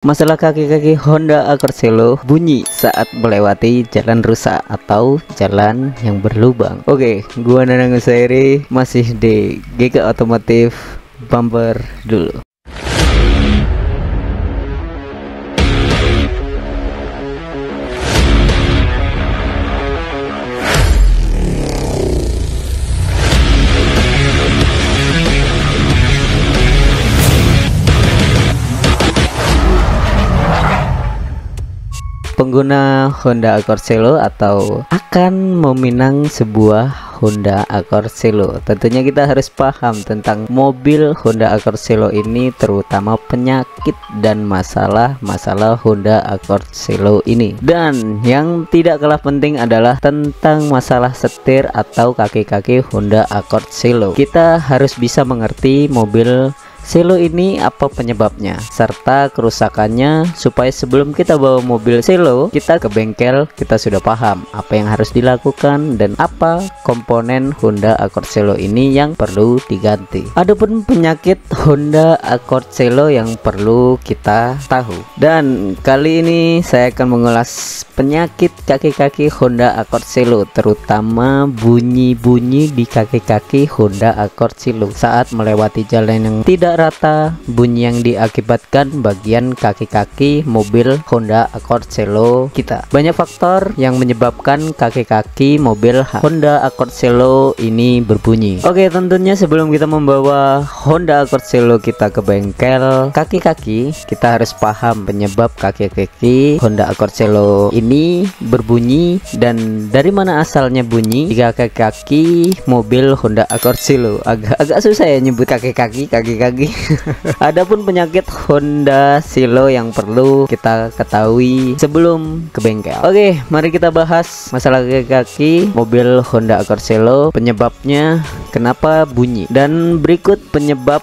Masalah kaki-kaki Honda Accord Selo bunyi saat melewati jalan rusak atau jalan yang berlubang. Oke, gua Nanang Usairi masih di GK Otomotif Bumper dulu. Pengguna Honda Accord Selo atau akan meminang sebuah Honda Accord Selo, tentunya kita harus paham tentang mobil Honda Accord Selo ini, terutama penyakit dan masalah-masalah Honda Accord Selo ini. Dan yang tidak kalah penting adalah tentang masalah setir atau kaki-kaki Honda Accord Selo. Kita harus bisa mengerti mobil Selo ini apa penyebabnya serta kerusakannya, supaya sebelum kita bawa mobil Selo kita ke bengkel, kita sudah paham apa yang harus dilakukan dan apa komponen Honda Accord Selo ini yang perlu diganti. Adapun penyakit Honda Accord Selo yang perlu kita tahu, dan kali ini saya akan mengulas penyakit kaki-kaki Honda Accord Selo, terutama bunyi-bunyi di kaki-kaki Honda Accord Selo saat melewati jalan yang tidak rata, bunyi yang diakibatkan bagian kaki-kaki mobil Honda Accord Selo kita. Banyak faktor yang menyebabkan kaki-kaki mobil Honda Accord Selo ini berbunyi. Oke, tentunya sebelum kita membawa Honda Accord Selo kita ke bengkel kaki-kaki, kita harus paham penyebab kaki-kaki Honda Accord Selo ini berbunyi dan dari mana asalnya bunyi di kaki-kaki mobil Honda Accord Selo. Agak susah ya nyebut kaki-kaki. Adapun penyakit Honda Selo yang perlu kita ketahui sebelum ke bengkel. Oke, mari kita bahas masalah kaki-kaki mobil Honda Accord Selo, penyebabnya kenapa bunyi, dan berikut penyebab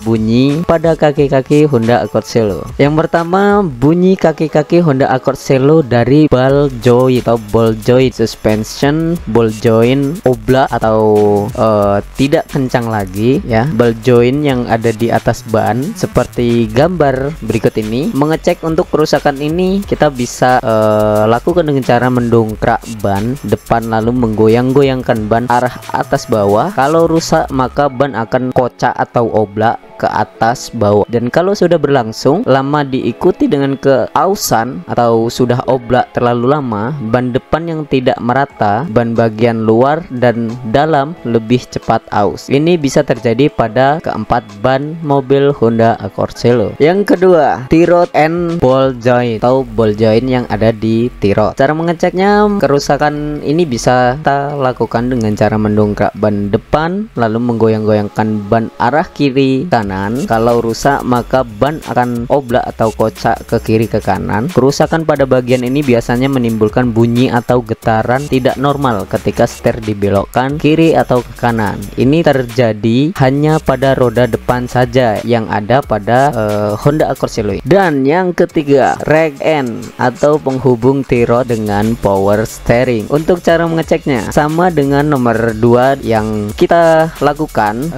bunyi pada kaki-kaki Honda Accord Selo. Yang pertama, bunyi kaki-kaki Honda Accord Selo dari ball joint atau ball joint suspension, ball joint oblak atau tidak kencang lagi ya, ball joint yang ada di atas ban seperti gambar berikut ini. Mengecek untuk kerusakan ini kita bisa lakukan dengan cara mendongkrak ban depan lalu menggoyang-goyangkan ban arah atas bawah. Kalau rusak maka ban akan kocak atau oblak ke atas bawah, dan kalau sudah berlangsung lama diikuti dengan keausan atau sudah oblak terlalu lama, ban depan yang tidak merata, ban bagian luar dan dalam lebih cepat aus. Ini bisa terjadi pada keempat ban mobil Honda Accord Selo. Yang kedua, T-rod and ball joint atau ball joint yang ada di T-rod. Cara mengeceknya, kerusakan ini bisa kita lakukan dengan cara mendongkrak ban depan lalu menggoyang-goyangkan ban arah kiri kanan. Kalau rusak maka ban akan oblak atau kocak ke kiri ke kanan. Kerusakan pada bagian ini biasanya menimbulkan bunyi atau getaran tidak normal ketika setir dibelokkan kiri atau ke kanan. Ini terjadi hanya pada roda depan saja yang ada pada Honda Accord Selo. Dan yang ketiga, rack end atau penghubung T-rod dengan power steering. Untuk cara mengeceknya sama dengan nomor 2 yang kita lakukan,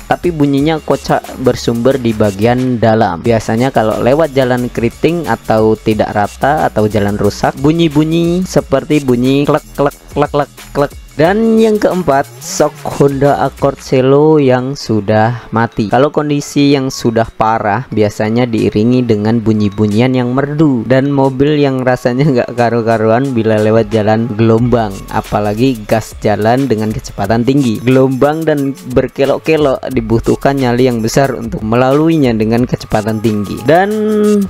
tapi bunyinya kocak bersumber di bagian dalam. Biasanya kalau lewat jalan keriting atau tidak rata atau jalan rusak, bunyi-bunyi seperti bunyi klek klek klek klek klek. Dan yang keempat, sok Honda Accord Selo yang sudah mati. Kalau kondisi yang sudah parah biasanya diiringi dengan bunyi-bunyian yang merdu dan mobil yang rasanya nggak karu-karuan bila lewat jalan gelombang, apalagi gas jalan dengan kecepatan tinggi. Gelombang dan berkelok-kelok dibutuhkan nyali yang besar untuk melaluinya dengan kecepatan tinggi. Dan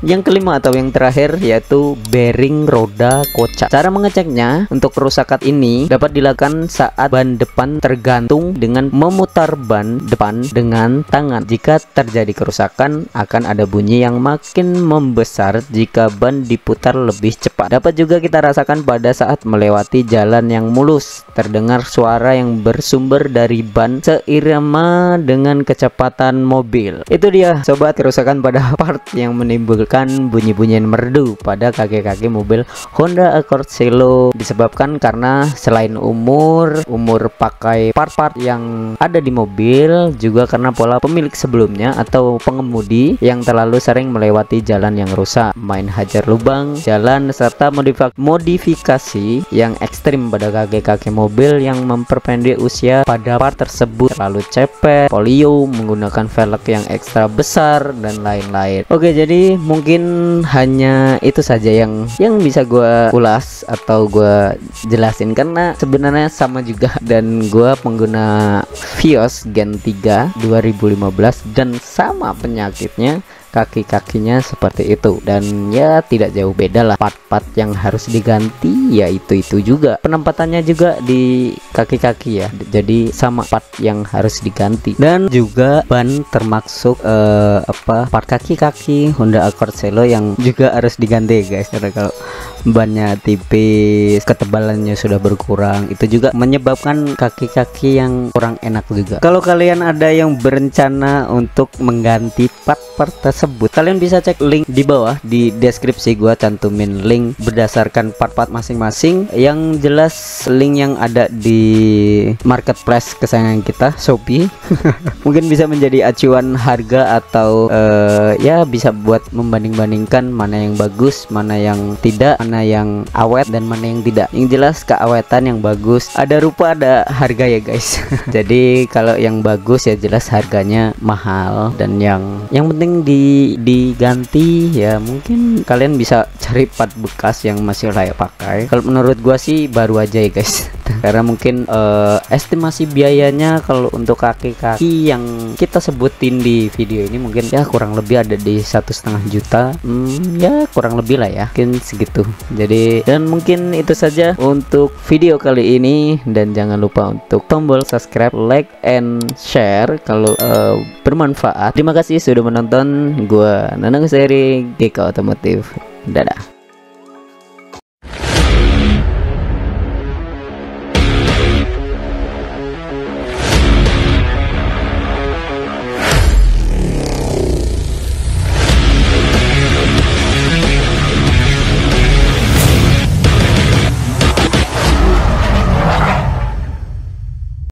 yang kelima atau yang terakhir yaitu bearing roda kocak. Cara mengeceknya untuk kerusakan ini dapat dilakukan saat ban depan tergantung dengan memutar ban depan dengan tangan. Jika terjadi kerusakan akan ada bunyi yang makin membesar jika ban diputar lebih cepat. Dapat juga kita rasakan pada saat melewati jalan yang mulus, terdengar suara yang bersumber dari ban seirama dengan kecepatan mobil. Itu dia sobat, kerusakan pada part yang menimbulkan bunyi-bunyian merdu pada kaki-kaki mobil Honda Accord Selo disebabkan karena selain umur umur pakai part-part yang ada di mobil, juga karena pola pemilik sebelumnya atau pengemudi yang terlalu sering melewati jalan yang rusak, main hajar lubang jalan, serta modifikasi yang ekstrim pada kaki-kaki mobil yang memperpendek usia pada part tersebut, terlalu cepet, polio, menggunakan velg yang ekstra besar, dan lain-lain. Oke, jadi mungkin hanya itu saja yang bisa gue ulas atau gue jelasin, karena sebenarnya sama juga dan gue pengguna Vios Gen 3 2015 dan sama penyakitnya, kaki-kakinya seperti itu, dan ya tidak jauh beda lah. Part-part yang harus diganti ya itu juga, penempatannya juga di kaki-kaki ya, jadi sama part yang harus diganti. Dan juga ban termasuk part kaki-kaki Honda Accord Selo yang juga harus diganti guys, karena kalau bannya tipis, ketebalannya sudah berkurang, itu juga menyebabkan kaki-kaki yang kurang enak juga. Kalau kalian ada yang berencana untuk mengganti part-part tersebut, kalian bisa cek link di bawah di deskripsi. Gua cantumin link berdasarkan part-part masing-masing. Yang jelas link yang ada di marketplace kesayangan kita, Shopee. Mungkin bisa menjadi acuan harga atau ya bisa buat membanding-bandingkan mana yang bagus, mana yang tidak, mana yang awet dan mana yang tidak. Yang jelas keawetan yang bagus ada rupa ada harga ya guys. Jadi kalau yang bagus ya jelas harganya mahal, dan yang penting diganti ya mungkin kalian bisa cari part bekas yang masih layak pakai. Kalau menurut gua sih baru aja ya guys. Karena mungkin estimasi biayanya kalau untuk kaki-kaki yang kita sebutin di video ini mungkin ya kurang lebih ada di 1,5 juta, ya kurang lebih lah ya, mungkin segitu. Jadi dan mungkin itu saja untuk video kali ini, dan jangan lupa untuk tombol subscribe, like, and share kalau bermanfaat. Terima kasih sudah menonton. Gua Nanang Seri, GK Otomotif. Dadah.